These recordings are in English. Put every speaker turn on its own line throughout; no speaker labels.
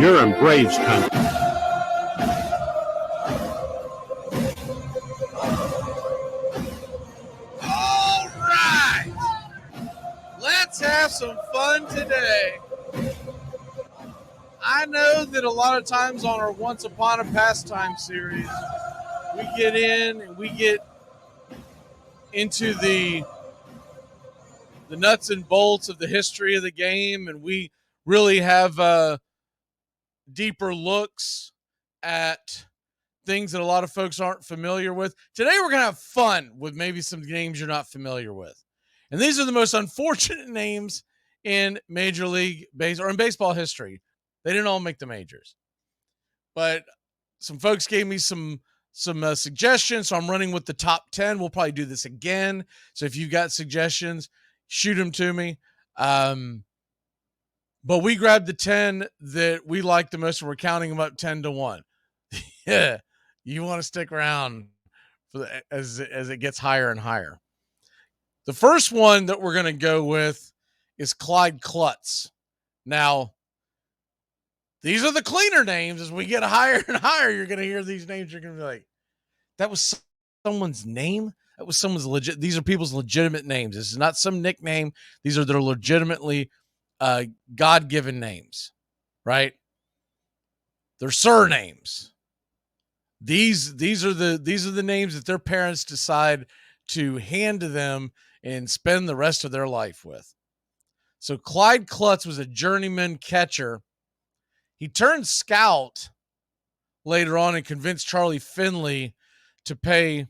You're in Braves country.
All right. Let's have some fun today. I know that a lot of times on our Once Upon a Pastime series, we get in and we get into the nuts and bolts of the history of the game, and we really have deeper looks at things that a lot of folks aren't familiar with. Today we're going to have fun with maybe some names you're not familiar with. And these are the most unfortunate names in Major League Baseball or in baseball history. They didn't all make the majors. But some folks gave me some suggestions, so I'm running with the top 10. We'll probably do this again. So if you've got suggestions, shoot them to me. But we grabbed the 10 that we like the most, and we're counting them up 10-1. Yeah, you want to stick around for as it gets higher and higher. The first one that we're going to go with is Clyde Klutz. Now, these are the cleaner names. As we get higher and higher, you're going to hear these names. You're going to be like, that was someone's name? That was someone's legit. These are people's legitimate names. This is not some nickname. These are their legitimately God-given names, right? They're surnames. These are the names that their parents decide to hand to them and spend the rest of their life with. So Clyde Klutz was a journeyman catcher. He turned scout later on and convinced Charlie Finley to pay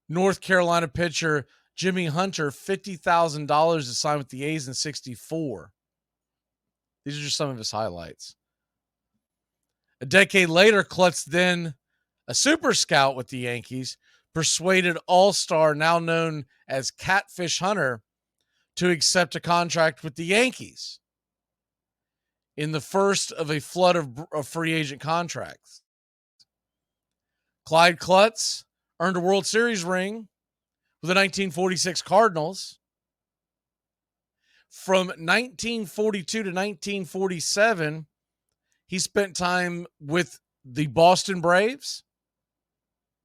North Carolina pitcher Jimmy Hunter $50,000 to sign with the A's in '64. These are just some of his highlights. A decade later, Klutz, then a super scout with the Yankees, persuaded All-Star, now known as Catfish Hunter, to accept a contract with the Yankees in the first of a flood of free agent contracts. Clyde Klutz earned a World Series ring with the 1946 Cardinals. From 1942 to 1947, he spent time with the Boston Braves.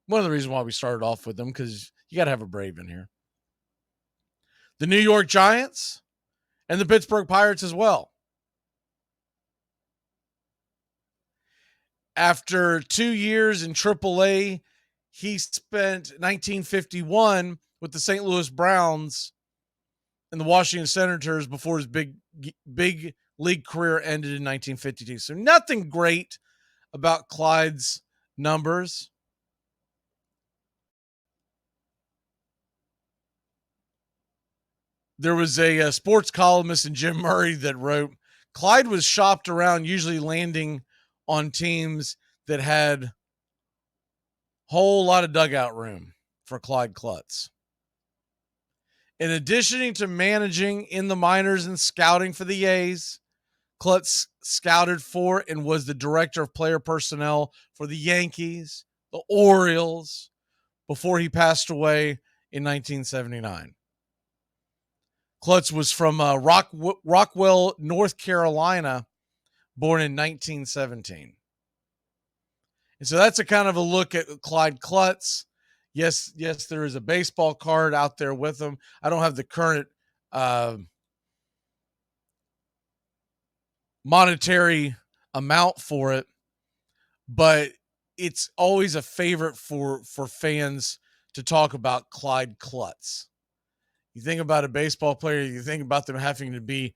One of the reasons why we started off with them, because you got to have a Brave in here. The New York Giants and the Pittsburgh Pirates as well. After 2 years in AAA, he spent 1951 with the St. Louis Browns and the Washington Senators before his big league career ended in 1952. So nothing great about Clyde's numbers. There was a sports columnist in Jim Murray that wrote, Clyde was shopped around, usually landing on teams that had a whole lot of dugout room for Clyde Klutz. In addition to managing in the minors and scouting for the A's, Klutz scouted for and was the director of player personnel for the Yankees, the Orioles, before he passed away in 1979. Klutz was from Rockwell, North Carolina, born in 1917. And so that's a kind of a look at Clyde Klutz. Yes, there is a baseball card out there with him. I don't have the current monetary amount for it, but it's always a favorite for fans to talk about Clyde Klutz. You think about a baseball player, you think about them having to be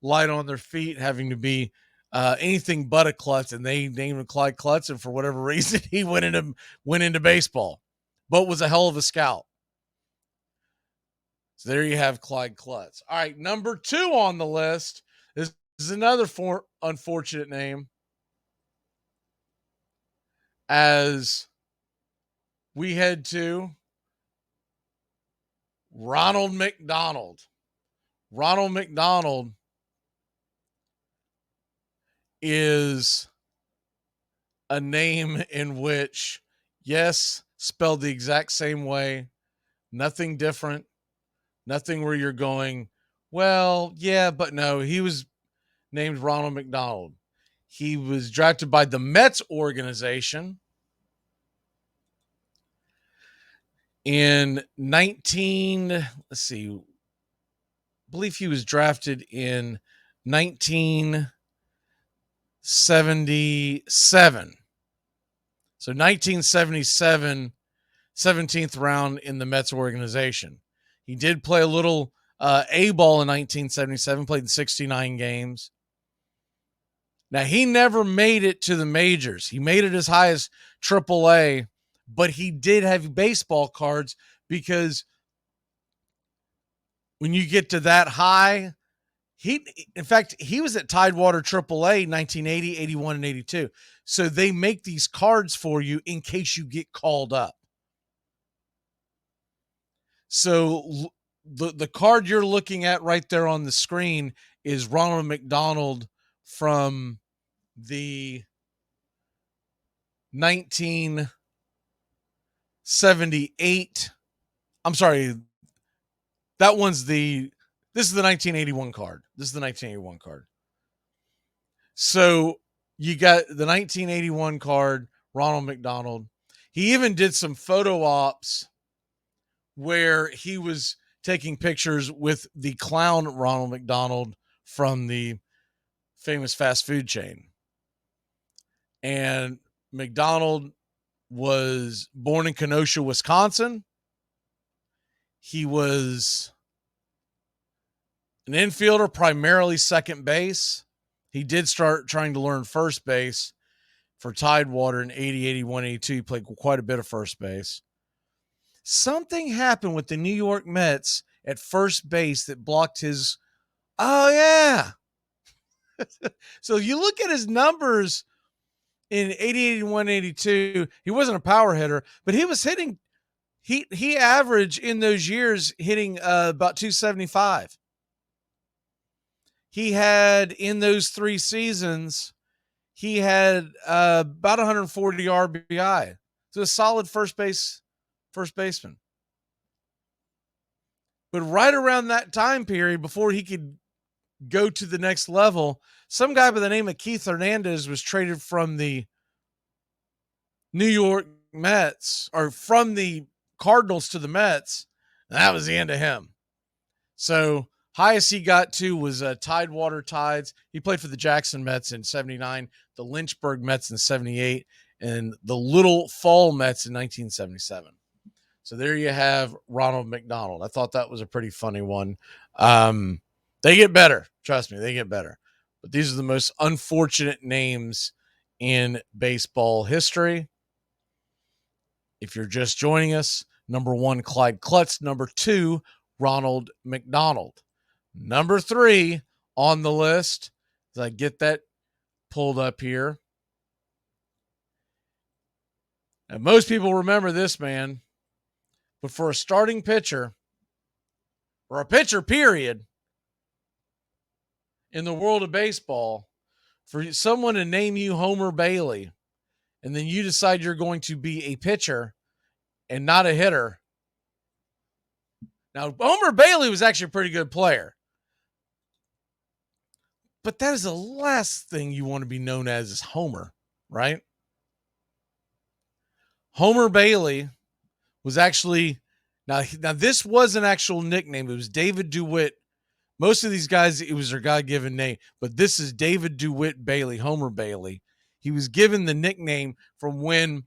light on their feet, having to be anything but a klutz, and they named him Clyde Klutz, and for whatever reason, he went into baseball, but was a hell of a scout. So there you have Clyde Klutz. All right, number 2 on the list is another unfortunate name, as we head to Ronald McDonald. Ronald McDonald is a name in which, yes, spelled the exact same way, nothing different, nothing where you're going, well, yeah, but no, he was named Ronald McDonald. He was drafted by the Mets organization in 19, let's see, I believe he was drafted in 1977. So 1977, 17th round in the Mets organization. He did play a little A-ball in 1977, played in 69 games. Now, he never made it to the majors. He made it as high as AAA, but he did have baseball cards because when you get to that high, in fact, he was at Tidewater AAA 1980, 81, and 82. So they make these cards for you in case you get called up. So the card you're looking at right there on the screen is Ronald McDonald from the 1978. I'm sorry. This is the 1981 card. This is the 1981 card. So you got the 1981 card, Ronald McDonald. He even did some photo ops where he was taking pictures with the clown Ronald McDonald from the famous fast food chain. And McDonald was born in Kenosha, Wisconsin. He was an infielder, primarily second base. He did start trying to learn first base for Tidewater in 80, 81, 82. He played quite a bit of first base. Something happened with the New York Mets at first base that blocked his. Oh, yeah. So you look at his numbers in 80, 81, 82. He wasn't a power hitter, but he was hitting. He averaged in those years hitting about 275. He had in those 3 seasons, he had about 140 RBI. So a solid first baseman. But right around that time period, before he could go to the next level, some guy by the name of Keith Hernandez was traded from the New York Mets, or from the Cardinals to the Mets. And that was the end of him. So highest he got to was Tidewater Tides. He played for the Jackson Mets in 79, the Lynchburg Mets in 78, and the Little Fall Mets in 1977. So there you have Ronald McDonald. I thought that was a pretty funny one. They get better. Trust me, they get better. But these are the most unfortunate names in baseball history. If you're just joining us, number 1, Clyde Klutz. Number 2, Ronald McDonald. Number 3 on the list, as I get that pulled up here. And most people remember this man, but for a starting pitcher, or a pitcher, period, in the world of baseball, for someone to name you Homer Bailey, and then you decide you're going to be a pitcher and not a hitter. Now, Homer Bailey was actually a pretty good player, but that is the last thing you want to be known as is Homer, right? Homer Bailey was actually, now this was an actual nickname. It was David DeWitt. Most of these guys, it was their God-given name, but this is David DeWitt Bailey, Homer Bailey. He was given the nickname from when,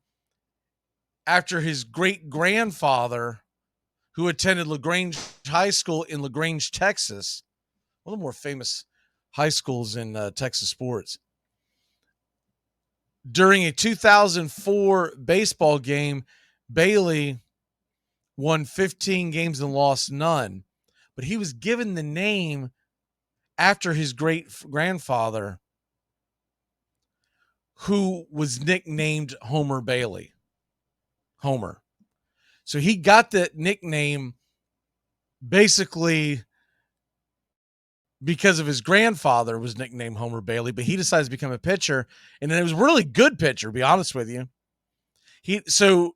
after his great-grandfather, who attended LaGrange High School in LaGrange, Texas, one of the more famous high schools in Texas sports. During a 2004 baseball game, Bailey won 15 games and lost none. But he was given the name after his great-grandfather, who was nicknamed Homer Bailey. Homer. So he got that nickname basically because of his grandfather was nicknamed Homer Bailey, but he decided to become a pitcher, and it was a really good pitcher, to be honest with you. So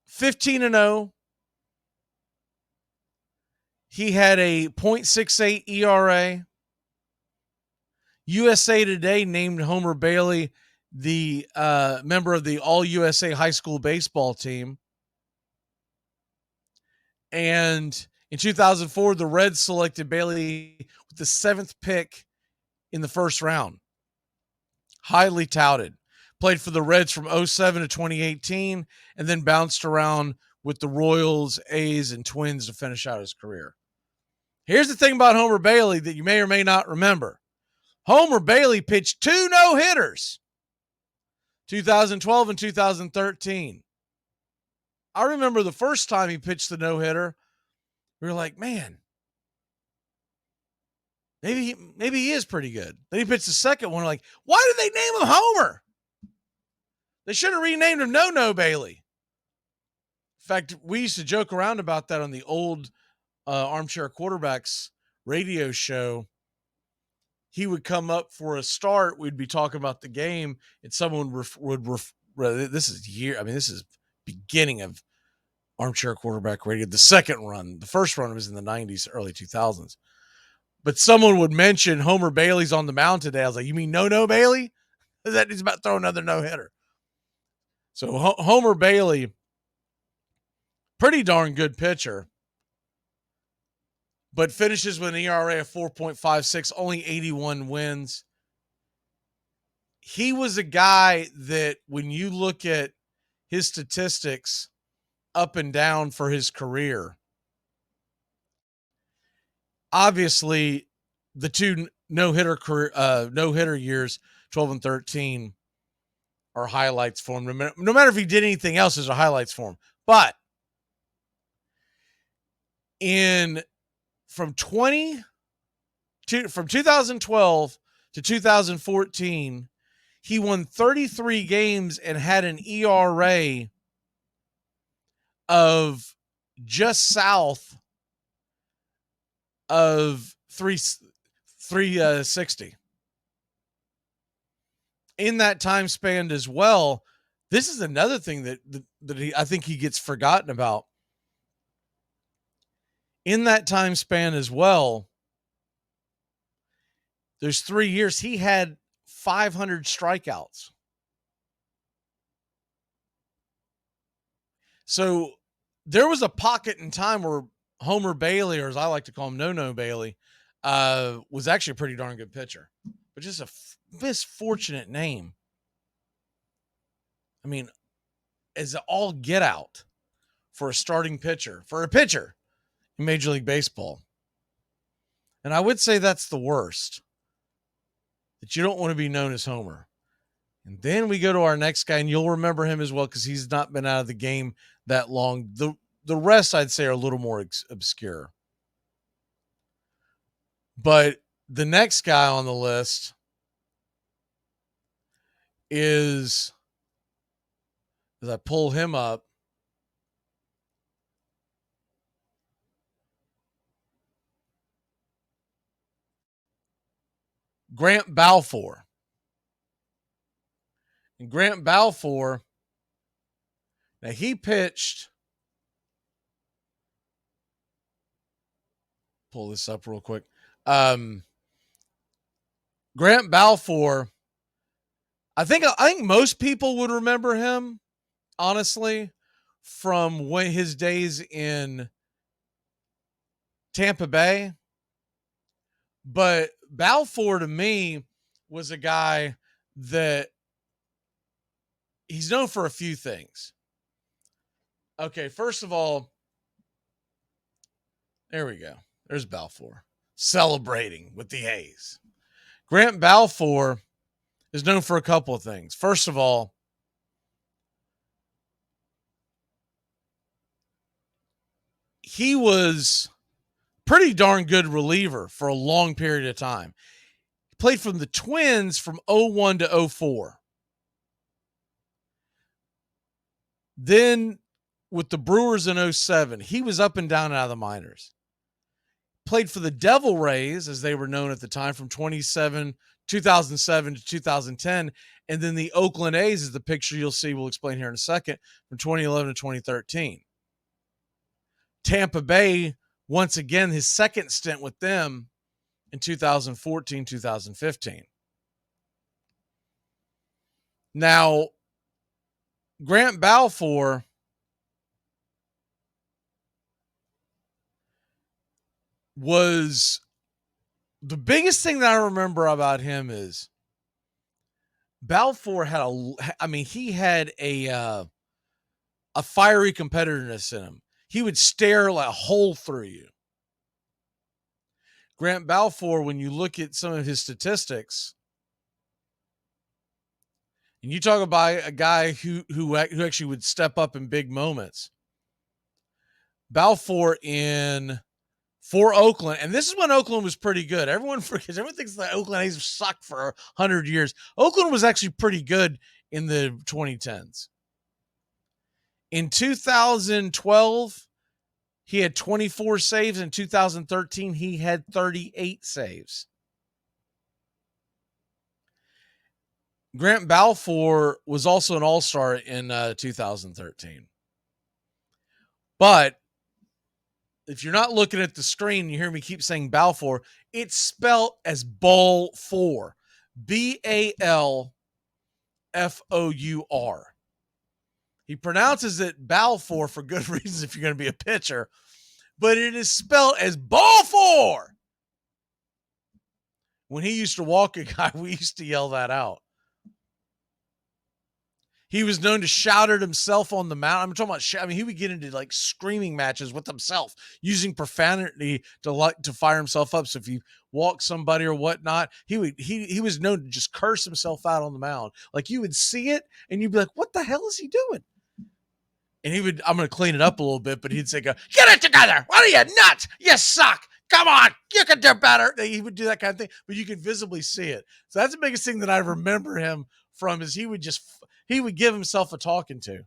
15-0. He had a .68 ERA, USA Today named Homer Bailey the member of the All-USA High School baseball team. And in 2004, the Reds selected Bailey with the 7th pick in the first round. Highly touted. Played for the Reds from 07 to 2018, and then bounced around with the Royals, A's, and Twins to finish out his career. Here's the thing about Homer Bailey that you may or may not remember. Homer Bailey pitched 2 no-hitters, 2012 and 2013. I remember the first time he pitched the no-hitter, we were like, man, maybe he is pretty good. Then he pitched the second one, like, why did they name him Homer? They should have renamed him No Bailey. In fact, we used to joke around about that on the old Armchair Quarterbacks radio show. He would come up for a start. We'd be talking about the game, and someone would this is beginning of Armchair Quarterback Radio. The second run, the first run was in the 90s, early 2000s. But someone would mention Homer Bailey's on the mound today. I was like, you mean No Bailey? That he's about to throw another no-hitter. So Homer Bailey, pretty darn good pitcher, but finishes with an ERA of 4.56, only 81 wins. He was a guy that when you look at his statistics up and down for his career, obviously the 2 no-hitter years, 12 and 13, are highlights for him. No matter if he did anything else, there's a highlights for him. But from 2012 to 2014, he won 33 games and had an ERA of just south of 360. In that time span as well, this is another thing that I think he gets forgotten about. In that time span as well, there's 3 years he had 500 strikeouts. So there was a pocket in time where Homer Bailey, or as I like to call him, No Bailey, was actually a pretty darn good pitcher, but just a misfortunate name. I mean, as all get out for a starting pitcher, in Major League Baseball. And I would say that's the worst, that you don't want to be known as Homer. And then we go to our next guy, and you'll remember him as well because he's not been out of the game that long. The rest, I'd say, are a little more obscure. But the next guy on the list is, as I pull him up, Grant Balfour. And Grant Balfour, now he pitched, pull this up real quick. Grant Balfour, I think most people would remember him, honestly, from when his days in Tampa Bay. But Balfour, to me, was a guy that he's known for a few things. Okay, first of all, there we go. There's Balfour celebrating with the A's. Grant Balfour is known for a couple of things. First of all, he was pretty darn good reliever for a long period of time. He played from the Twins from 01 to 04. Then with the Brewers in 07, he was up and down out of the minors. Played for the Devil Rays, as they were known at the time, from 2007 to 2010. And then the Oakland A's is the picture you'll see, we'll explain here in a second, from 2011 to 2013. Tampa Bay, once again, his second stint with them in 2014, 2015. Now, Grant Balfour was the biggest thing that I remember about him is Balfour had he had a fiery competitiveness in him. He would stare like a hole through you. Grant Balfour, when you look at some of his statistics, and you talk about a guy who actually would step up in big moments, Balfour for Oakland, and this is when Oakland was pretty good. Everyone forgets. Everyone thinks that Oakland A's sucked for 100 years. Oakland was actually pretty good in the 2010s. In 2012, he had 24 saves. In 2013, he had 38 saves. Grant Balfour was also an all-star in 2013. But if you're not looking at the screen and you hear me keep saying Balfour, it's spelled as Balfour. Balfour. He pronounces it Balfour for good reasons if you're going to be a pitcher, but it is spelled as Balfour. When he used to walk a guy, we used to yell that out. He was known to shout at himself on the mound. I'm talking about, he would get into like screaming matches with himself, using profanity to fire himself up. So if he walked somebody or whatnot, he was known to just curse himself out on the mound. Like you would see it and you'd be like, what the hell is he doing? And I'm going to clean it up a little bit, but he'd say, get it together. What are you, nuts? You suck. Come on. You can do better. He would do that kind of thing, but you could visibly see it. So that's the biggest thing that I remember him from is he would give himself a talking to. I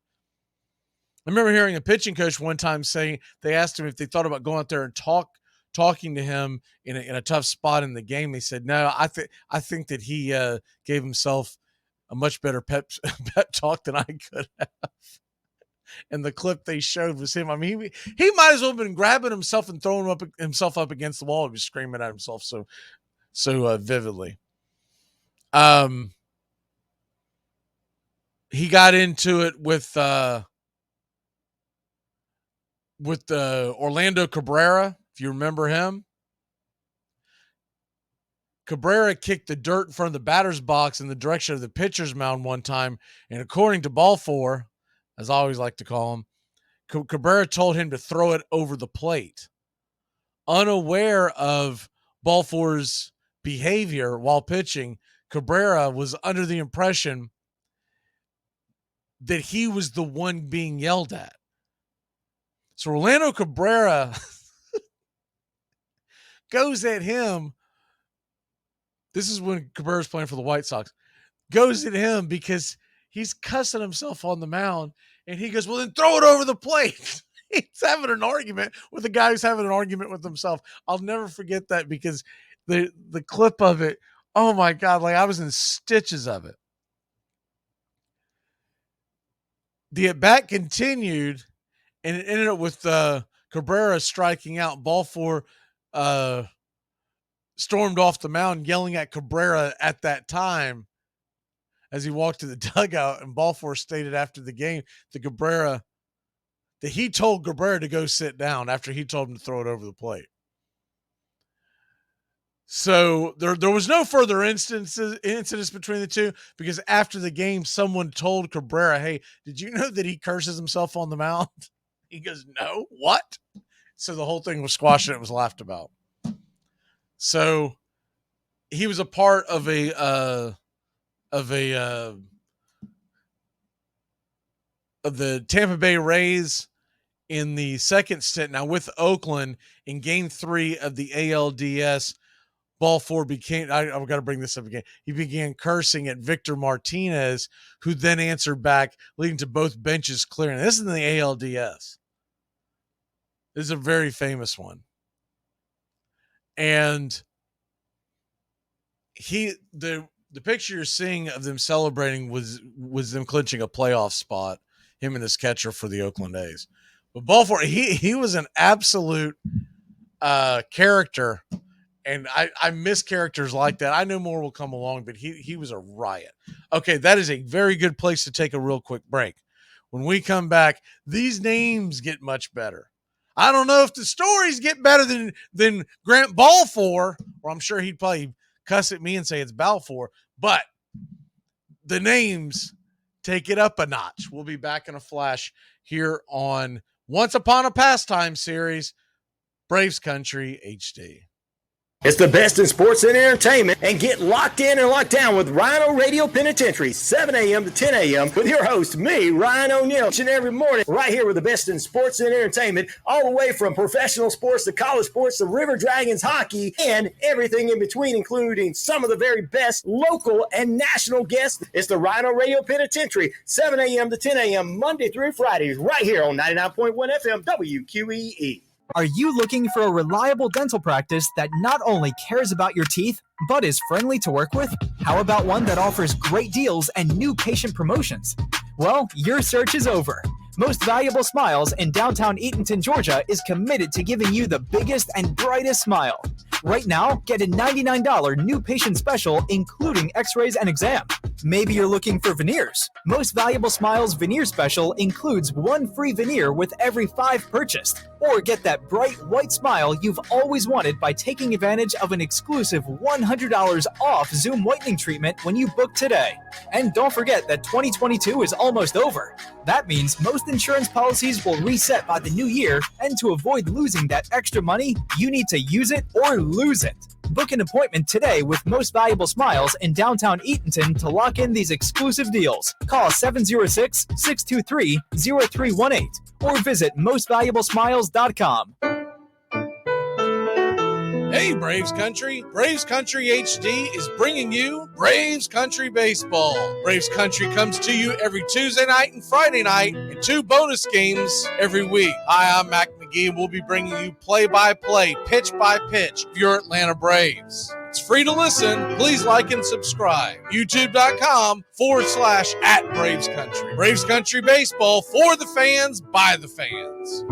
remember hearing a pitching coach one time saying, they asked him if they thought about going out there and talking to him in a tough spot in the game. They said, no, I think that he gave himself a much better pep talk than I could have. And the clip they showed was him. I mean, he might as well have been grabbing himself and throwing himself up against the wall. He was screaming at himself so vividly. He got into it with Orlando Cabrera, if you remember him. Cabrera kicked the dirt in front of the batter's box in the direction of the pitcher's mound one time, and according to Balfour, as I always like to call him, Cabrera told him to throw it over the plate. Unaware of Balfour's behavior while pitching, Cabrera was under the impression that he was the one being yelled at. So Orlando Cabrera goes at him. This is when Cabrera's playing for the White Sox. Goes at him because he's cussing himself on the mound. And he goes, well, then throw it over the plate. He's having an argument with a guy who's having an argument with himself. I'll never forget that because the clip of it, oh my God, like I was in stitches of it. The at-bat continued, and it ended up with Cabrera striking out. Balfour stormed off the mound yelling at Cabrera at that time as he walked to the dugout, and Balfour stated after the game that he told Cabrera to go sit down after he told him to throw it over the plate. So there was no further incidents between the two because after the game, someone told Cabrera, hey, did you know that he curses himself on the mound? He goes, no, what? So the whole thing was squashed and it was laughed about. So he was a part of the Tampa Bay Rays in the second stint. Now with Oakland in Game 3 of the ALDS, Balfour I've got to bring this up again. He began cursing at Victor Martinez, who then answered back, leading to both benches clearing. This is in the ALDS. This is a very famous one. And the picture you're seeing of them celebrating was them clinching a playoff spot, him and his catcher for the Oakland A's. But Balfour, he was an absolute character. And I miss characters like that. I know more will come along, but he was a riot. Okay, that is a very good place to take a real quick break. When we come back, these names get much better. I don't know if the stories get better than Grant Balfour, or I'm sure he'd probably cuss at me and say it's Balfour, but the names take it up a notch. We'll be back in a flash here on Once Upon a Pastime series, Braves Country HD.
It's the best in sports and entertainment, and get locked in and locked down with Rhino Radio Penitentiary, 7 a.m. to 10 a.m. with your host, me, Ryan O'Neill, each and every morning, right here with the best in sports and entertainment, all the way from professional sports to college sports to River Dragons hockey and everything in between, including some of the very best local and national guests. It's the Rhino Radio Penitentiary, 7 a.m. to 10 a.m. Monday through Fridays, right here on 99.1 FM WQEE.
Are you looking for a reliable dental practice that not only cares about your teeth, but is friendly to work with? How about one that offers great deals and new patient promotions? Well, your search is over. Most Valuable Smiles in downtown Eatonton, Georgia is committed to giving you the biggest and brightest smile. Right now, get a $99 new patient special, including x-rays and exam. Maybe you're looking for veneers. Most Valuable Smiles veneer special includes one free veneer with every 5 purchased. Or get that bright white smile you've always wanted by taking advantage of an exclusive $100 off Zoom whitening treatment when you book today. And don't forget that 2022 is almost over. That means most insurance policies will reset by the new year, and to avoid losing that extra money, you need to use it or lose it. Book an appointment today with Most Valuable Smiles in downtown Eatonton to lock in these exclusive deals. Call 706-623-0318 or visit mostvaluablesmiles.com.
Hey, Braves Country. Braves Country HD is bringing you Braves Country Baseball. Braves Country comes to you every Tuesday night and Friday night, and 2 bonus games every week. Hi, I'm Mac McGee, and we'll be bringing you play-by-play, pitch-by-pitch of your Atlanta Braves. It's free to listen. Please like and subscribe. YouTube.com/@Braves Country. Braves Country Baseball, for the fans, by the fans.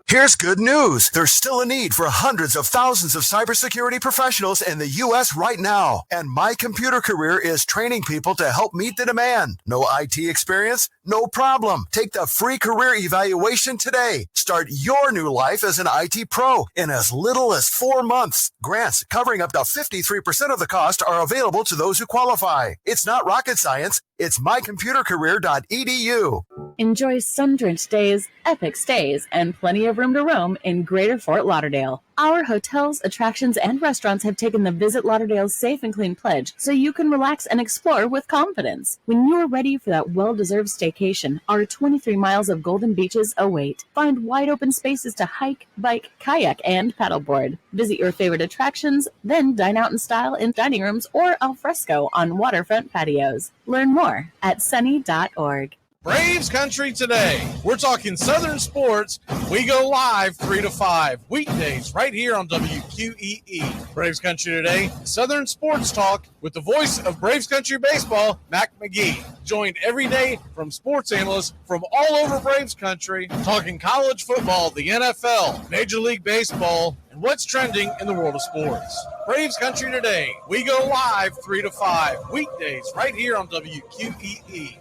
Here's good news. There's still a need for hundreds of thousands of cybersecurity professionals in the U.S. right now. And My Computer Career is training people to help meet the demand. No IT experience? No problem. Take the free career evaluation today. Start your new life as an IT pro in as little as 4 months. Grants covering up to 53% of the cost are available to those who qualify. It's not rocket science. It's mycomputercareer.edu.
Enjoy sun-drenched days, epic stays, and plenty of room to roam in Greater Fort Lauderdale. Our hotels, attractions, and restaurants have taken the Visit Lauderdale's Safe and Clean pledge, so you can relax and explore with confidence. When you're ready for that well-deserved staycation, our 23 miles of golden beaches await. Find wide-open spaces to hike, bike, kayak, and paddleboard. Visit your favorite attractions, then dine out in style in dining rooms or al fresco on waterfront patios. Learn more at sunny.org.
Braves Country today. We're talking Southern sports. We go live 3 to 5 weekdays right here on WQEE. Braves Country today, Southern sports talk with the voice of Braves Country baseball, Mac McGee. Joined every day from sports analysts from all over Braves Country, talking college football, the NFL, Major League Baseball, and what's trending in the world of sports. Braves Country today. We go live 3 to 5 weekdays right here on WQEE.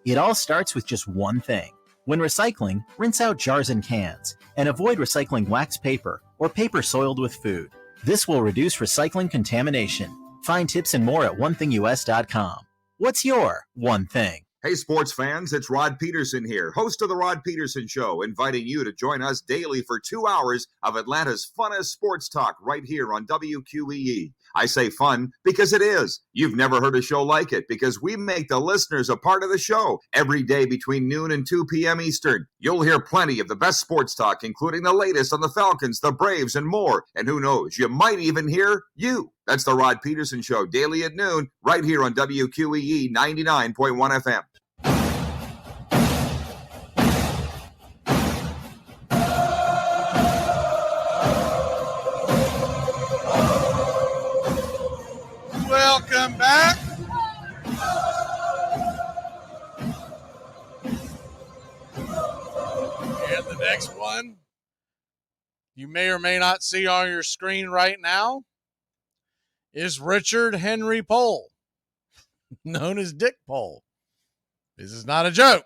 It all starts with just one thing. When recycling, rinse out jars and cans, and avoid recycling wax paper or paper soiled with food. This will reduce recycling contamination. Find tips and more at onethingus.com. What's your one thing?
Hey, sports fans, it's Rod Peterson here, host of The Rod Peterson Show, inviting you to join us daily for 2 hours of Atlanta's funnest sports talk right here on WQEE. I say fun because it is. You've never heard a show like it because we make the listeners a part of the show every day between noon and 2 p.m. Eastern. You'll hear plenty of the best sports talk, including the latest on the Falcons, the Braves, and more. And who knows, you might even hear you. That's the Rod Peterson Show, daily at noon, right here on WQEE 99.1 FM.
Welcome back. And the next one, you may or may not see on your screen right now is Richard Henry Pohl, known as Dick Pohl. This is not a joke.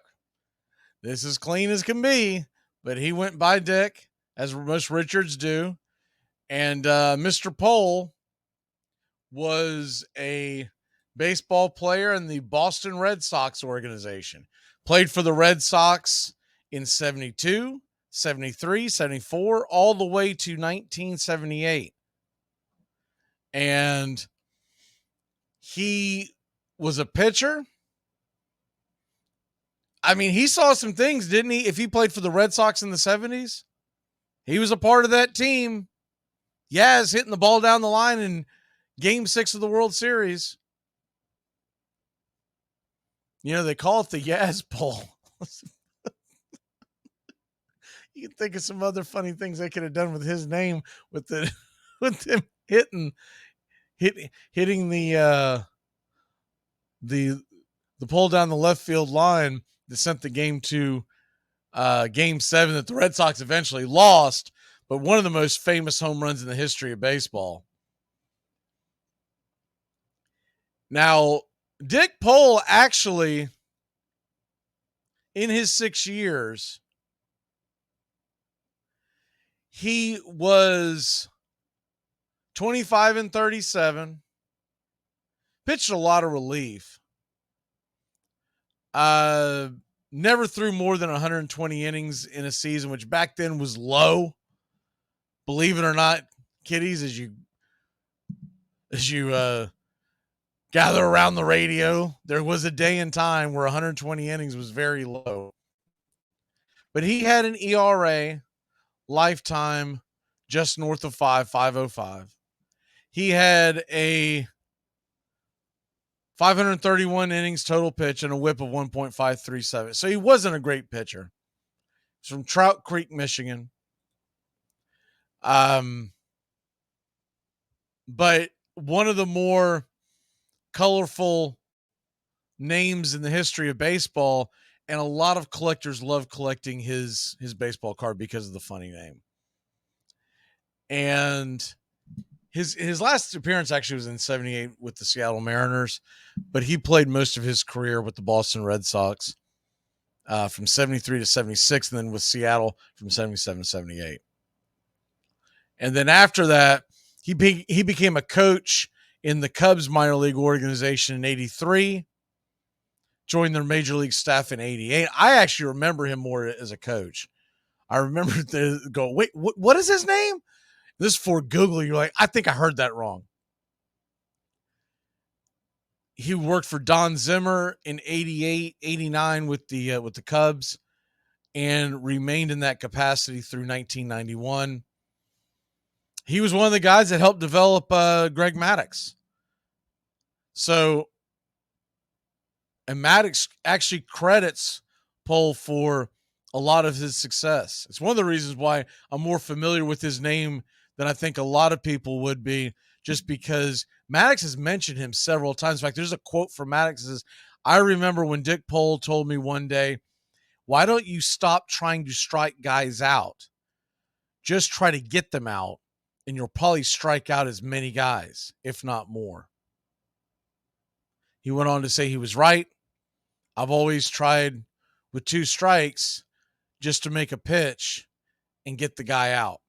This is clean as can be, but he went by Dick, as most Richards do. And Mr. Pohl was a baseball player in the Boston Red Sox organization. Played for the Red Sox in 72, 73, 74, all the way to 1978. And he was a pitcher. I mean, he saw some things, didn't he? If he played for the Red Sox in the 70s, he was a part of that team. Yaz hitting the ball down the line in Game 6 of the World Series. You know, they call it the Yaz Poll. You can think of some other funny things they could have done with his name, with the with him hitting the pole down the left field line that sent the game to Game 7 that the Red Sox eventually lost, but one of the most famous home runs in the history of baseball. Now, Dick Pohl actually, in his 6 years, he was 25-37, pitched a lot of relief. Never threw more than 120 innings in a season, which back then was low. Believe it or not, kiddies, as you gather around the radio, there was a day and time where 120 innings was very low. But he had an ERA lifetime just north of 5.05. He had a 531 innings total pitch and a whip of 1.537. So he wasn't a great pitcher. He's from Trout Creek, Michigan. But one of the more colorful names in the history of baseball, and a lot of collectors love collecting his baseball card because of the funny name. And his last appearance actually was in 78 with the Seattle Mariners, but he played most of his career with the Boston Red Sox from 73 to 76, and then with Seattle from 77 to 78. And then after that, he became a coach in the Cubs minor league organization in 83, joined their major league staff in 88. I actually remember him more as a coach. I remember wait, what is his name? This is for Google. You're like, I think I heard that wrong. He worked for Don Zimmer in 88, 89 with the Cubs, and remained in that capacity through 1991. He was one of the guys that helped develop Greg Maddux. So, and Maddux actually credits Pohl for a lot of his success. It's one of the reasons why I'm more familiar with his name than I think a lot of people would be, just because Maddux has mentioned him several times. In fact, there's a quote from Maddux that says, I remember when Dick Pohl told me one day, why don't you stop trying to strike guys out? Just try to get them out, and you'll probably strike out as many guys, if not more. He went on to say he was right. I've always tried with 2 strikes just to make a pitch and get the guy out.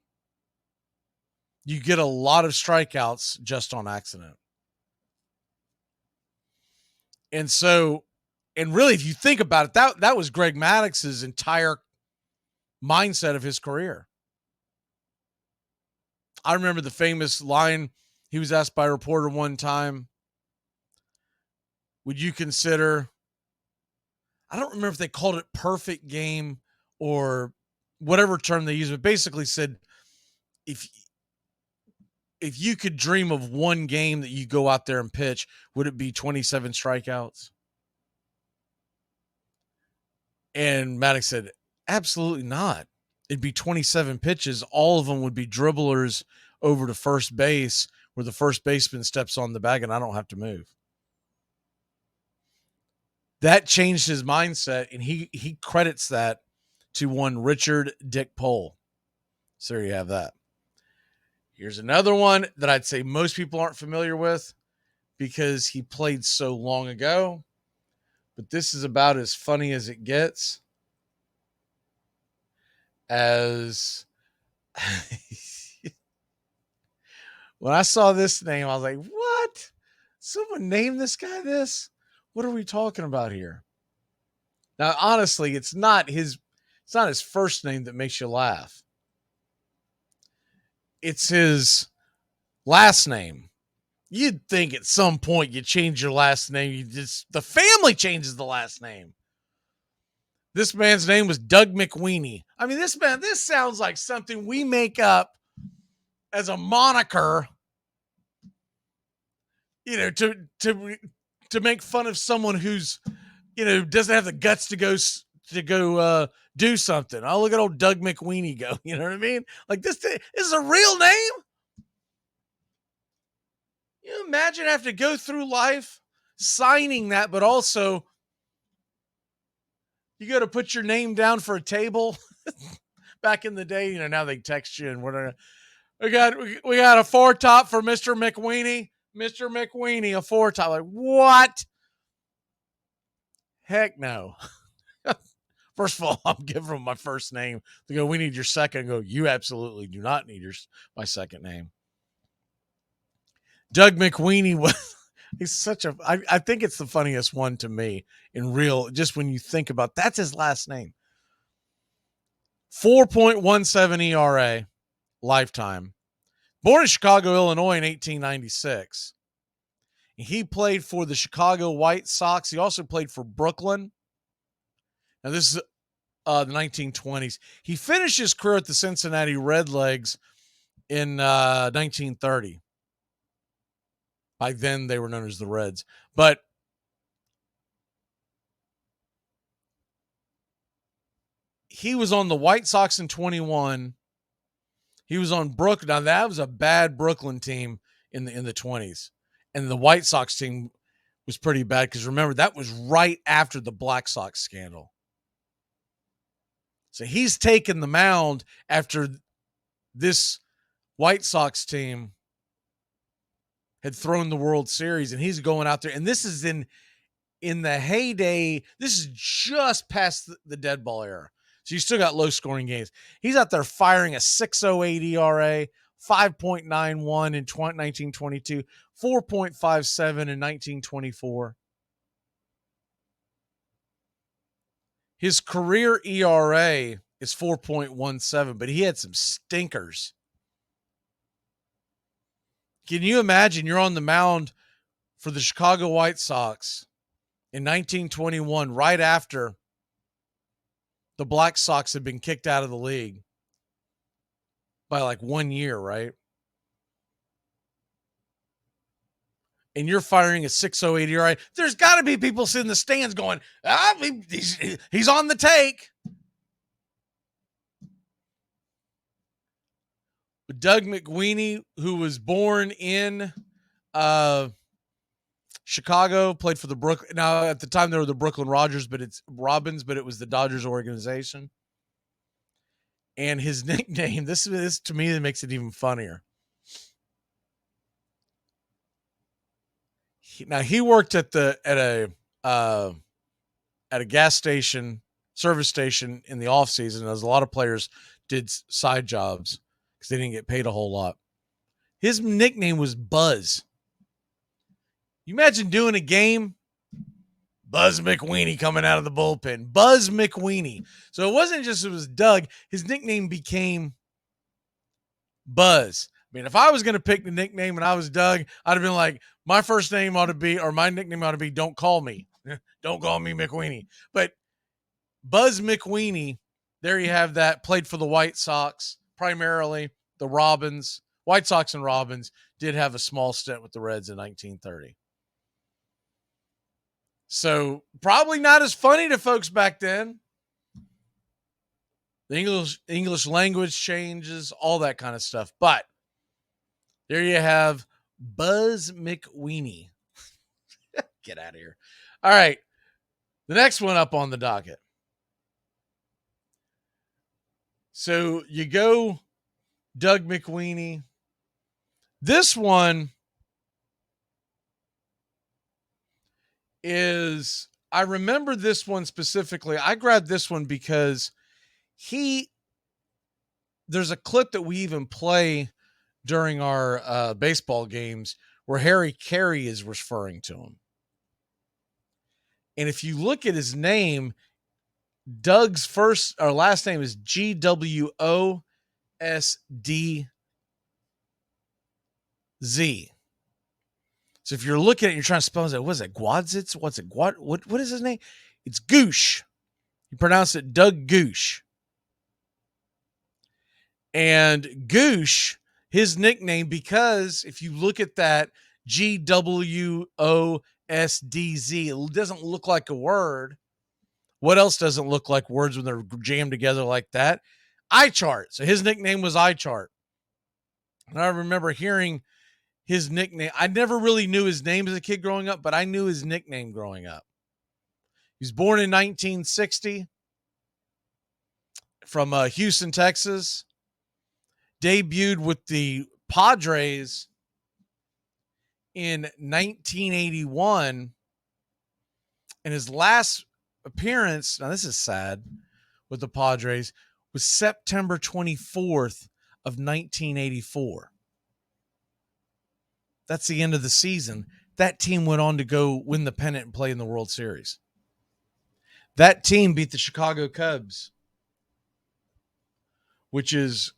You get a lot of strikeouts just on accident. And so, and really, if you think about it, that was Greg Maddux's entire mindset of his career. I remember the famous line, he was asked by a reporter one time, would you consider, I don't remember if they called it perfect game or whatever term they used, but basically said, if you could dream of one game that you go out there and pitch, would it be 27 strikeouts? And Maddux said, absolutely not. It'd be 27 pitches. All of them would be dribblers over to first base where the first baseman steps on the bag and I don't have to move. That changed his mindset, and he credits that to one Richard Dick Pohl. So there you have that. Here's another one that I'd say most people aren't familiar with because he played so long ago. But this is about as funny as it gets. As when I saw this name, I was like, what? Someone named this guy this? What are we talking about here? Now, honestly, it's not his first name that makes you laugh. It's his last name. You'd think at some point you change your last name. The family changes the last name. This man's name was Doug McWeeny. I mean, this sounds like something we make up as a moniker, to make fun of someone who's, doesn't have the guts to go do something. Oh, look at old Doug McWeeny go. You know what I mean? Like this is a real name. You imagine having to go through life signing that, but also you got to put your name down for a table. Back in the day, now they text you and whatever. We got a 4-top for Mr. McWeeny. Mr. McWeeny, a 4-top. Like, what? Heck no. First of all, I'm giving them my first name. They go, we need your second. I go, you absolutely do not need my second name. Doug McWeeny he's I think it's the funniest one to me in real, just when you think about that's his last name. 4.17 ERA lifetime. Born in Chicago, Illinois in 1896. He played for the Chicago White Sox. He also played for Brooklyn. Now, this is the 1920s. He finished his career at the Cincinnati Redlegs in 1930. By then, they were known as the Reds. But he was on the White Sox in 21. He was on Brooklyn. Now, that was a bad Brooklyn team in the 20s. And the White Sox team was pretty bad because, remember, that was right after the Black Sox scandal. So he's taken the mound after this White Sox team had thrown the World Series, and he's going out there. And this is in the heyday. This is just past the dead ball era. So you still got low-scoring games. He's out there firing a 6.08 ERA, 5.91 in 1922, 4.57 in 1924. His career ERA is 4.17, but he had some stinkers. Can you imagine you're on the mound for the Chicago White Sox in 1921, right after the Black Sox had been kicked out of the league by like 1 year, right? And you're firing a 6.08 ERA. There's got to be people sitting in the stands going, he's on the take. Doug McWeeny, who was born in Chicago, played for the Brooklyn. Now, at the time, they were the Brooklyn Robins, but it was the Dodgers organization. And his nickname, this to me, that makes it even funnier. He worked at a gas station, service station in the off season, as a lot of players did side jobs because they didn't get paid a whole lot. His nickname was Buzz. You imagine doing a game, Buzz McWeeny coming out of the bullpen, Buzz McWeeny. So it wasn't just it was Doug. His nickname became Buzz. I mean, if I was going to pick the nickname and I was Doug, I'd have been like, my first name ought to be, or my nickname ought to be, don't call me. Don't call me McWeeny. But Buzz McWeeny, there you have that, played for the White Sox, primarily the Robins. White Sox and Robins did have a small stint with the Reds in 1930. So probably not as funny to folks back then. The English language changes, all that kind of stuff. But there you have Buzz McWeeny. Get out of here. All right. The next one up on the docket. So you go Doug McWeeny, This one is, I remember this one specifically. I grabbed this one because there's a clip that we even play during our baseball games where Harry Carey is referring to him. And if you look at his name, Doug's first or last name is GWOSDZ. So if you're looking at it, you're trying to spell it. What is it? Gwadzitz? What's it? What is his name? It's Goosh. You pronounce it Doug Goosh. And Goosh, his nickname, because if you look at that GWOSDZ, it doesn't look like a word. What else doesn't look like words when they're jammed together like that? Eye chart. So his nickname was Eye Chart. And I remember hearing his nickname. I never really knew his name as a kid growing up, but I knew his nickname growing up. He was born in 1960 from Houston, Texas. Debuted with the Padres in 1981. And his last appearance, now this is sad, with the Padres, was September 24th of 1984. That's the end of the season. That team went on to go win the pennant and play in the World Series. That team beat the Chicago Cubs, which is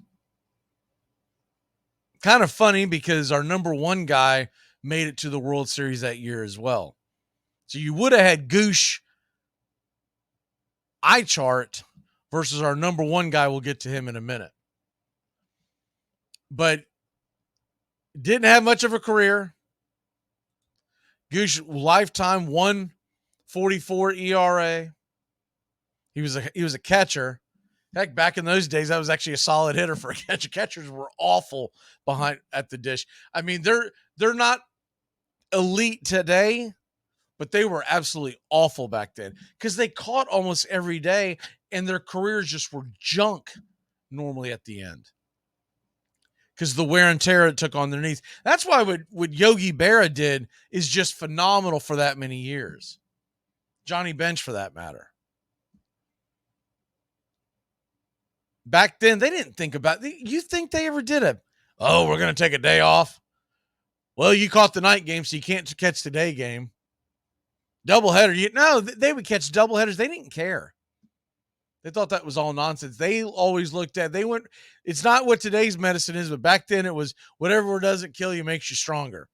kind of funny because our number one guy made it to the World Series that year as well. So you would have had Goosh Eye Chart versus our number one guy. We'll get to him in a minute. But didn't have much of a career. Goosh lifetime 1.44 ERA. He was a catcher. Heck, back in those days, that was actually a solid hitter for a catcher. Catchers were awful behind at the dish. I mean, they're not elite today, but they were absolutely awful back then because they caught almost every day, and their careers just were junk normally at the end because the wear and tear it took on their knees. That's why what Yogi Berra did is just phenomenal for that many years. Johnny Bench, for that matter. Back then, they didn't think about it. You think they ever did we're going to take a day off? Well, you caught the night game, so you can't catch the day game. Doubleheader. No, they would catch doubleheaders. They didn't care. They thought that was all nonsense. They always looked at, it's not what today's medicine is, but back then it was whatever doesn't kill you makes you stronger.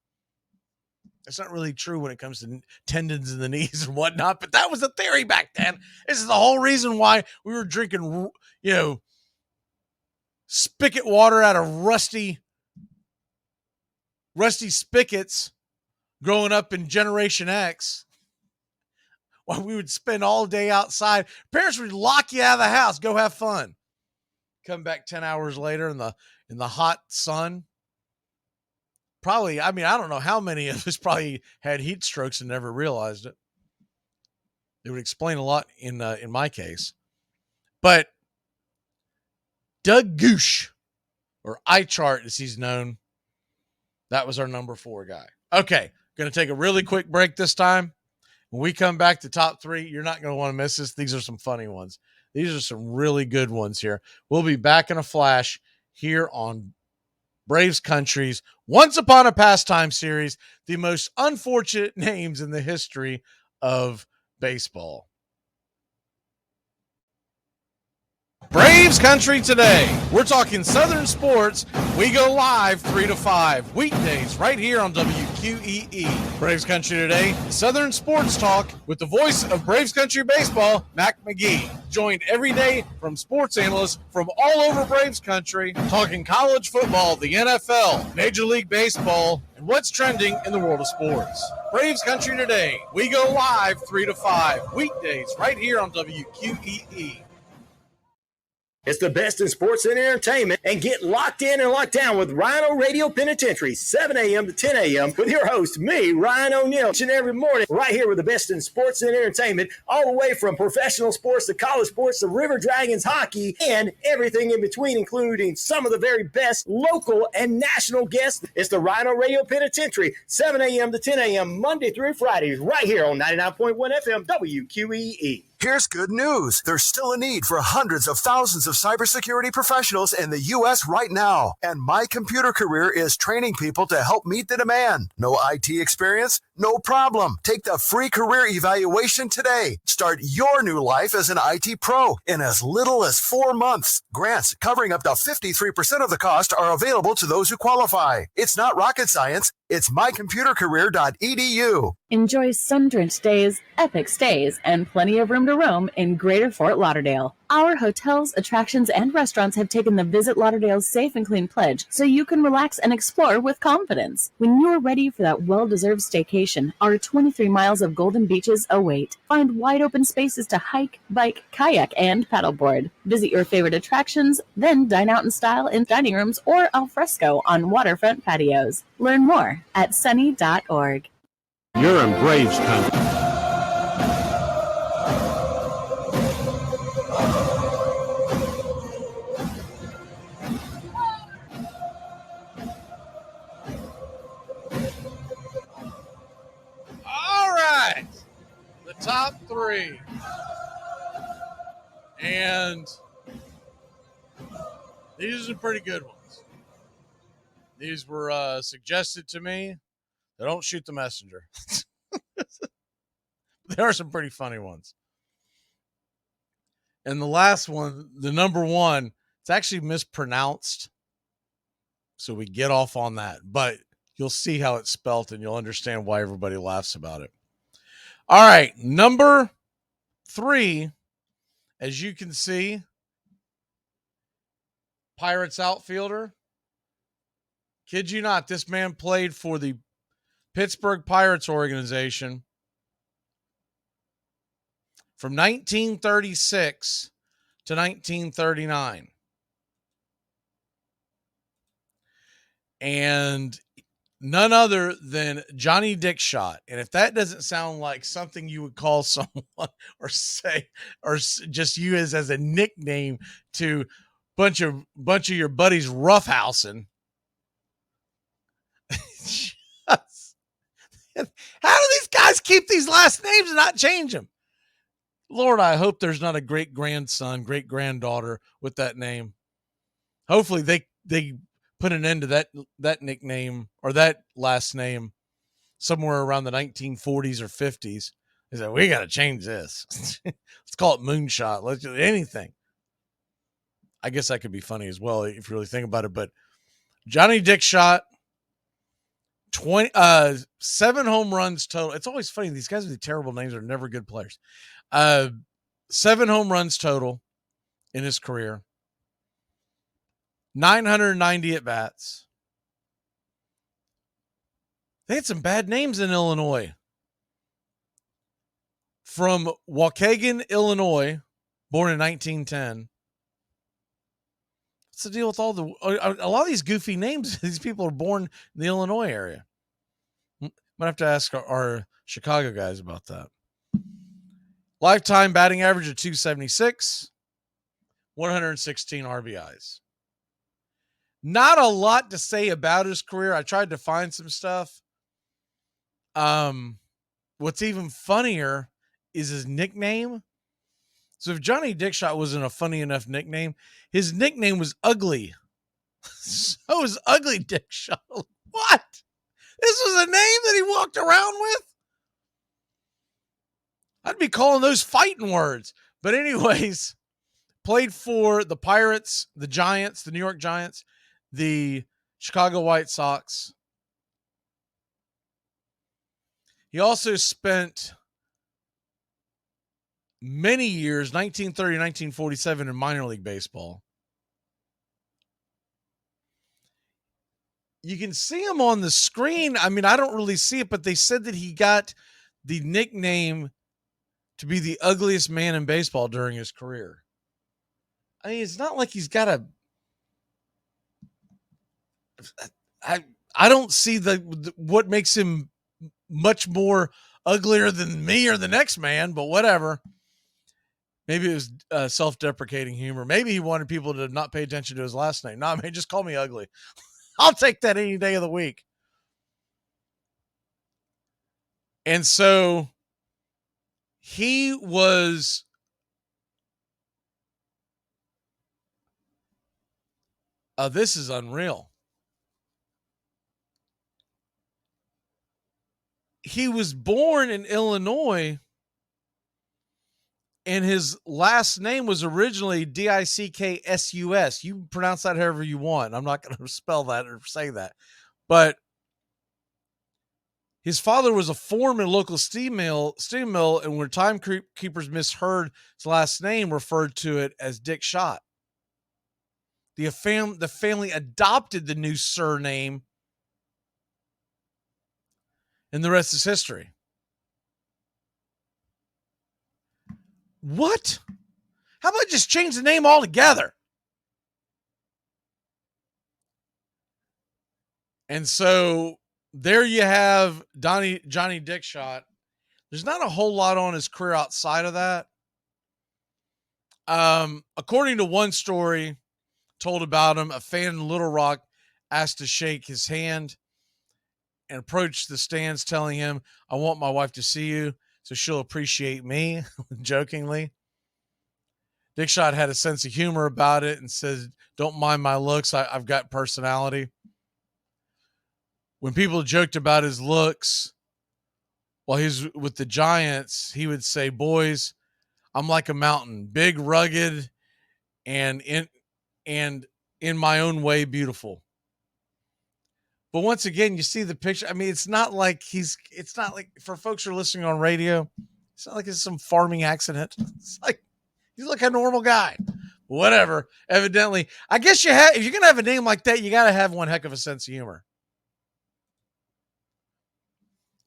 That's not really true when it comes to tendons in the knees and whatnot, but that was a theory back then. This is the whole reason why we were drinking, spigot water out of rusty spigots growing up in Generation X. While we would spend all day outside. Parents would lock you out of the house, go have fun. Come back 10 hours later in the hot sun. Probably, I don't know how many of us probably had heat strokes and never realized it. It would explain a lot in my case. But Doug Goosh, or Eye Chart as he's known, that was our number 4 guy. Okay, going to take a really quick break this time. When we come back to top 3, you're not going to want to miss this. These are some funny ones. These are some really good ones here. We'll be back in a flash here on Braves Country's Once Upon a Pastime series, the most unfortunate names in the history of baseball. Braves Country today. We're talking Southern sports. We go live 3 to 5 weekdays right here on WQEE. Braves Country today, Southern sports talk with the voice of Braves Country baseball, Mac McGee. Joined every day from sports analysts from all over Braves Country, talking college football, the NFL, Major League Baseball, and what's trending in the world of sports. Braves Country today. We go live 3 to 5 weekdays right here on WQEE.
It's the best in sports and entertainment, and get locked in and locked down with Rhino Radio Penitentiary, 7 a.m. to 10 a.m. with your host, me, Ryan O'Neill, each and every morning, right here with the best in sports and entertainment, all the way from professional sports to college sports to River Dragons hockey and everything in between, including some of the very best local and national guests. It's the Rhino Radio Penitentiary, 7 a.m. to 10 a.m. Monday through Friday, right here on 99.1 FM WQEE.
Here's good news. There's still a need for hundreds of thousands of cybersecurity professionals in the U.S. right now. And my computer career is training people to help meet the demand. No IT experience? No problem. Take the free career evaluation today. Start your new life as an IT pro in as little as 4 months. Grants covering up to 53% of the cost are available to those who qualify. It's not rocket science. It's mycomputercareer.edu.
Enjoy sun-drenched days, epic stays, and plenty of room to roam in Greater Fort Lauderdale. Our hotels, attractions, and restaurants have taken the Visit Lauderdale's Safe and Clean pledge, so you can relax and explore with confidence. When you're ready for that well-deserved staycation, our 23 miles of golden beaches await. Find wide-open spaces to hike, bike, kayak, and paddleboard. Visit your favorite attractions, then dine out in style in dining rooms or al fresco on waterfront patios. Learn more at sunny.org.
You're in Braves country.
All right. The top three. And these are some pretty good ones. These were suggested to me. They don't shoot the messenger. There are some pretty funny ones. And the last one, the number one, it's actually mispronounced. So we get off on that. But you'll see how it's spelt and you'll understand why everybody laughs about it. All right. Number 3, as you can see, Pirates outfielder. Kid you not, this man played for the Pittsburgh Pirates organization from 1936 to 1939. And none other than Johnny Dickshot. And if that doesn't sound like something you would call someone or say, or just use as a nickname to bunch of your buddies roughhousing. How do these guys keep these last names and not change them? Lord, I hope there's not a great-grandson, great-granddaughter with that name. Hopefully they put an end to that nickname or that last name somewhere around the 1940s or 50s. They said, we got to change this. Let's call it Moonshot. Let's do anything. I guess that could be funny as well if you really think about it. But Johnny Dickshot, 7 home runs total. It's always funny. These guys with the terrible names are never good players. 7 home runs total in his career. 990 at bats. They had some bad names in Illinois. From Waukegan, Illinois, born in 1910. What's the deal with a lot of these goofy names? These people are born in the Illinois area. Might have to ask our Chicago guys about that. Lifetime batting average of 276, 116 RBIs. Not a lot to say about his career. I tried to find some stuff. What's even funnier is his nickname. So if Johnny Dickshot wasn't a funny enough nickname, his nickname was Ugly. So is Ugly Dickshot. What? This was a name that he walked around with? I'd be calling those fighting words. But anyways, played for the Pirates, the Giants, the New York Giants, the Chicago White Sox. He also spent many years, 1930, 1947, in minor league baseball. You can see him on the screen. I mean, I don't really see it, but they said that he got the nickname to be the ugliest man in baseball during his career. I mean, it's not like he's got a. I don't see what makes him much more uglier than me or the next man, but whatever. Maybe it was self-deprecating humor. Maybe he wanted people to not pay attention to his last name. No, man, just call me ugly. I'll take that any day of the week. And so he was this is unreal. He was born in Illinois, and his last name was originally Dicks. You pronounce that however you want. I'm not going to spell that or say that. But his father was a foreman in a local steam mill, and when timekeepers misheard his last name, referred to it as Dick Shot. The family adopted the new surname, and the rest is history. What? How about just change the name altogether? And so there you have Johnny Dickshot. There's not a whole lot on his career outside of that. According to one story told about him, a fan in Little Rock asked to shake his hand and approached the stands telling him, "I want my wife to see you so she'll appreciate me," jokingly. Dickshot had a sense of humor about it and said, "Don't mind my looks. I've got personality." When people joked about his looks while he's with the Giants, he would say, "Boys, I'm like a mountain, big, rugged, and in my own way beautiful." But once again, you see the picture. I mean, it's not like for folks who are listening on radio, it's not like it's some farming accident. It's like he's like a normal guy. Whatever. Evidently, I guess if you're gonna have a name like that, you gotta have one heck of a sense of humor.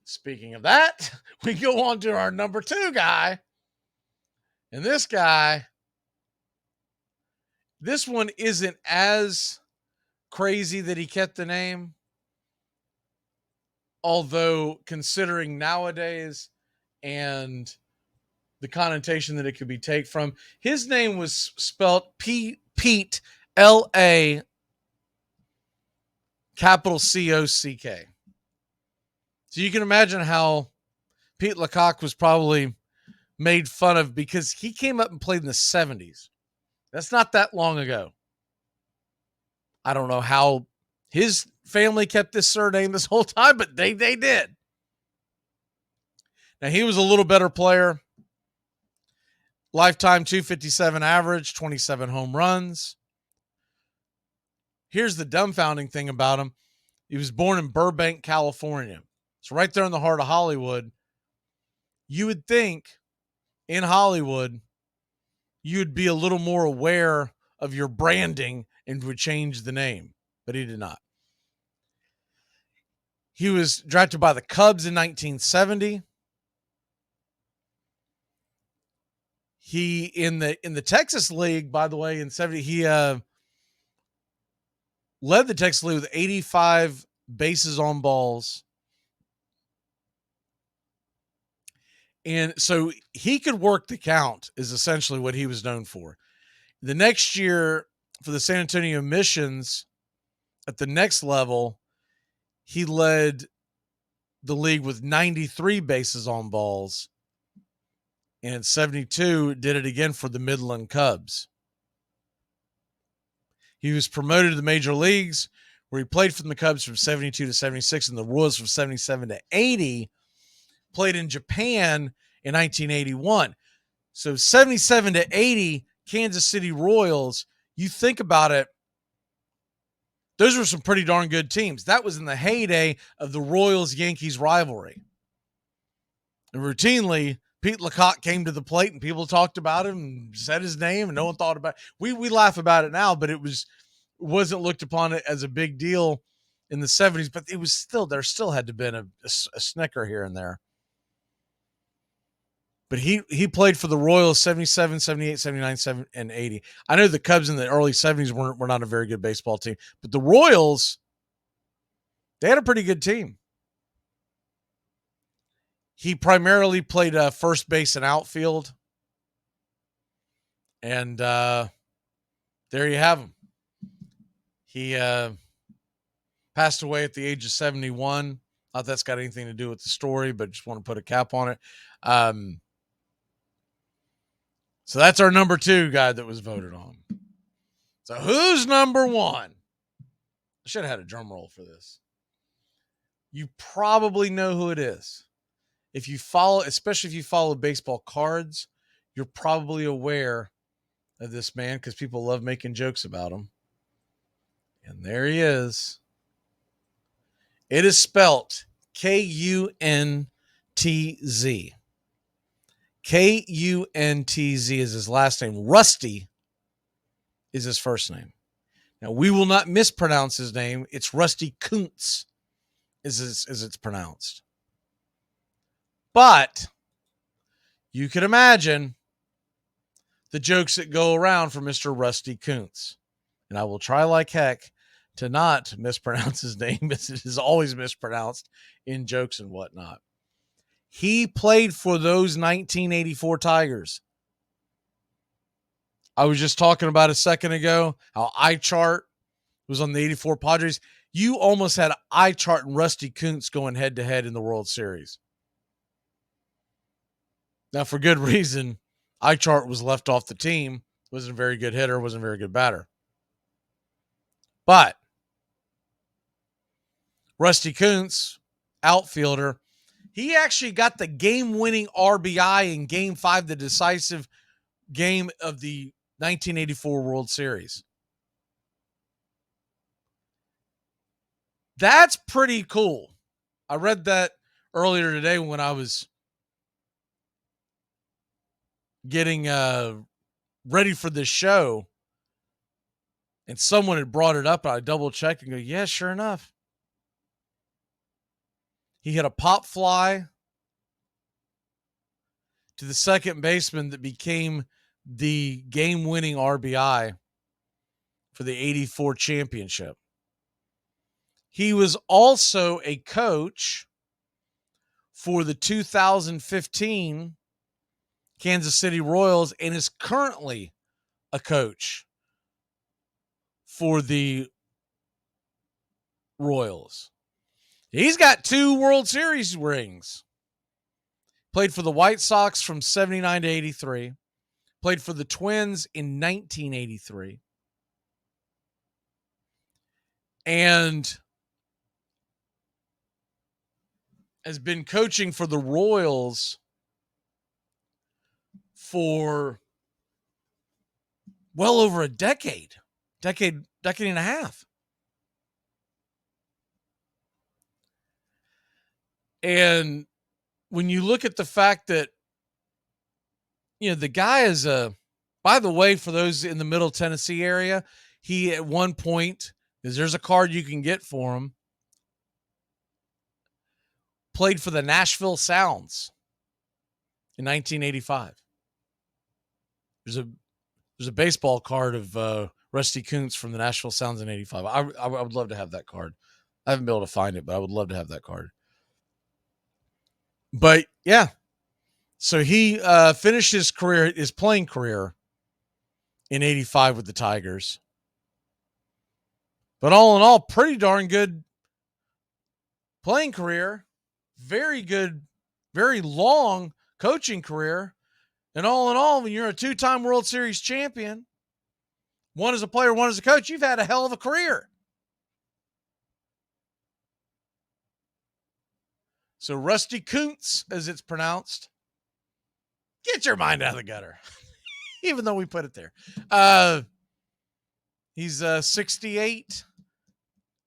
Speaking of that, we go on to our number 2 guy. And this one isn't as crazy that he kept the name. Although, considering nowadays and the connotation that it could be taken from, his name was spelled Pete, L-A, capital C-O-C-K. So you can imagine how Pete Lecoq was probably made fun of because he came up and played in the 70s. That's not that long ago. I don't know how his family kept this surname this whole time, but they did. Now, he was a little better player. Lifetime 257 average, 27 home runs. Here's the dumbfounding thing about him. He was born in Burbank, California. It's right there in the heart of Hollywood. You would think in Hollywood, you would be a little more aware of your branding and would change the name, but he did not. He was drafted by the Cubs in 1970. He in the Texas League, by the way, in 70, he led the Texas League with 85 bases on balls. And so he could work the count is essentially what he was known for. The next year for the San Antonio Missions at the next level, he led the league with 93 bases on balls. And in 72, did it again for the Midland Cubs. He was promoted to the major leagues where he played for the Cubs from 72 to 76 and the Royals from 77 to 80. Played in Japan in 1981. So 77 to 80, Kansas City Royals, you think about it, those were some pretty darn good teams. That was in the heyday of the Royals-Yankees rivalry. And routinely, Pete Lecoq came to the plate and people talked about him and said his name and no one thought about it. We laugh about it now, but it wasn't looked upon it as a big deal in the 70s, but there still had to have been a snicker here and there. But he played for the Royals 77, 78, 79, and 80. I know the Cubs in the early 70s were not a very good baseball team, but the Royals, they had a pretty good team. He primarily played first base and outfield. And there you have him. He passed away at the age of 71. Not that's got anything to do with the story, but just want to put a cap on it. So that's our number 2 guy that was voted on. So who's number 1? I should have had a drum roll for this. You probably know who it is. If you follow, especially if you follow baseball cards, you're probably aware of this man because people love making jokes about him. And there he is. It is spelt Kuntz. Kuntz is his last name. Rusty is his first name. Now, we will not mispronounce his name. It's Rusty Kuntz as it's pronounced. But you can imagine the jokes that go around for Mr. Rusty Kuntz. And I will try like heck to not mispronounce his name, as it is always mispronounced in jokes and whatnot. He played for those 1984 Tigers. I was just talking about a second ago how iChart was on the 84 Padres. You almost had iChart and Rusty Kuntz going head-to-head in the World Series. Now, for good reason, iChart was left off the team. Wasn't a very good hitter, wasn't a very good batter. But Rusty Kuntz, outfielder, he actually got the game-winning RBI in Game 5, the decisive game of the 1984 World Series. That's pretty cool. I read that earlier today when I was getting ready for this show, and someone had brought it up, and I double-checked and go, yeah, sure enough. He hit a pop fly to the second baseman that became the game-winning RBI for the 84 championship. He was also a coach for the 2015 Kansas City Royals and is currently a coach for the Royals. He's got 2 World Series rings. Played for the White Sox from 79 to 83. Played for the Twins in 1983. And has been coaching for the Royals for well over a decade and a half. And when you look at the fact that, you know, the guy is by the way, for those in the Middle Tennessee area, he at one point, because there's a card you can get for him, played for the Nashville Sounds in 1985. There's a baseball card of Rusty Kuntz from the Nashville Sounds in 85. I would love to have that card. I haven't been able to find it, but I would love to have that card. But yeah, so he finished his playing career in 85 with the Tigers. But all in all, pretty darn good playing career. Very good, very long coaching career. And all in all, when you're a 2-time World Series champion, one as a player, one as a coach, you've had a hell of a career. So Rusty Kuntz, as it's pronounced, get your mind out of the gutter, even though we put it there. He's 68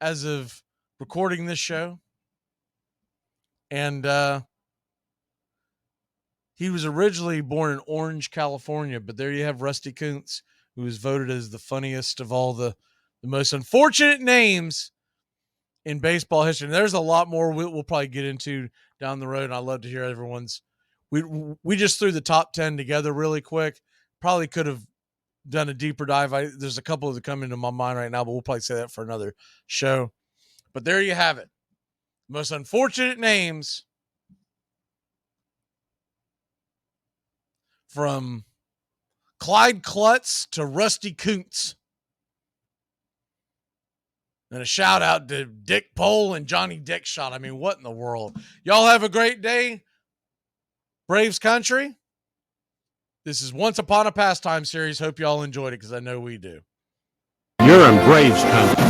as of recording this show. And he was originally born in Orange, California, but there you have Rusty Kuntz, who was voted as the funniest of all the most unfortunate names in baseball history. And there's a lot more we'll probably get into down the road, and I'd love to hear everyone's We just threw the top 10 together really quick. Probably could have done a deeper dive. There's a couple that come into my mind right now, but we'll probably say that for another show. But there you have it. Most unfortunate names from Clyde Klutz to Rusty Kuntz. And a shout out to Dick Pole and Johnny Dickshot. I mean, what in the world? Y'all have a great day. Braves country. This is Once Upon a Pastime series. Hope y'all enjoyed it because I know we do.
You're in Braves country.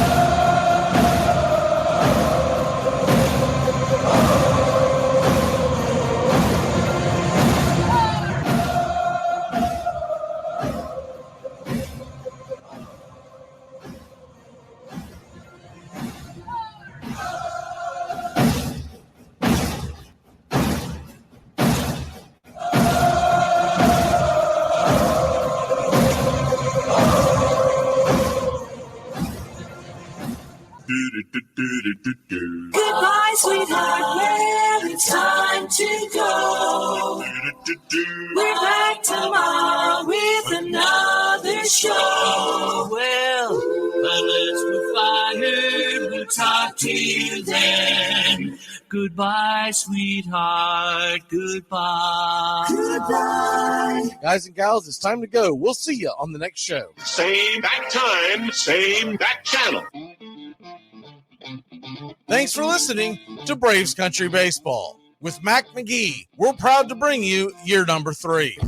Goodbye, sweetheart, well, it's time to go. We're back tomorrow with another show. Well, unless we're fired, we'll talk to you then. Goodbye, sweetheart, goodbye. Goodbye.
Guys and gals, it's time to go. We'll see you on the next show.
Same bat time, same bat channel.
Thanks for listening to Braves Country Baseball. With Mac McGee, we're proud to bring you year number 3.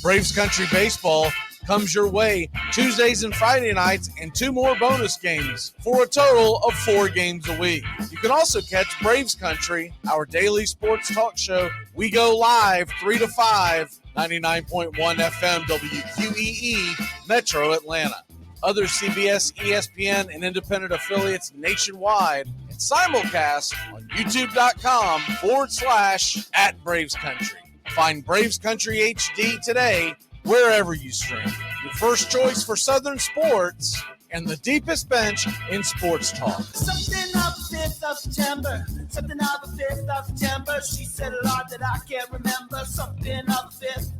Braves Country Baseball comes your way Tuesdays and Friday nights and 2 more bonus games for a total of 4 games a week. You can also catch Braves Country, our daily sports talk show. We go live 3 to 5, 99.1 FM WQEE, Metro Atlanta. Other CBS, ESPN, and independent affiliates nationwide, and simulcast on youtube.com/@BravesCountry. Find Braves Country HD today wherever you stream. Your first choice for Southern sports and the deepest bench in sports talk.
Something of the 5th of September. Something of the 5th of September. She said a lot that I can't remember. Something of the 5th.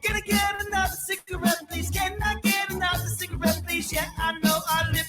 Can I get another cigarette, please? Can I get another cigarette, please? Yeah, I know I live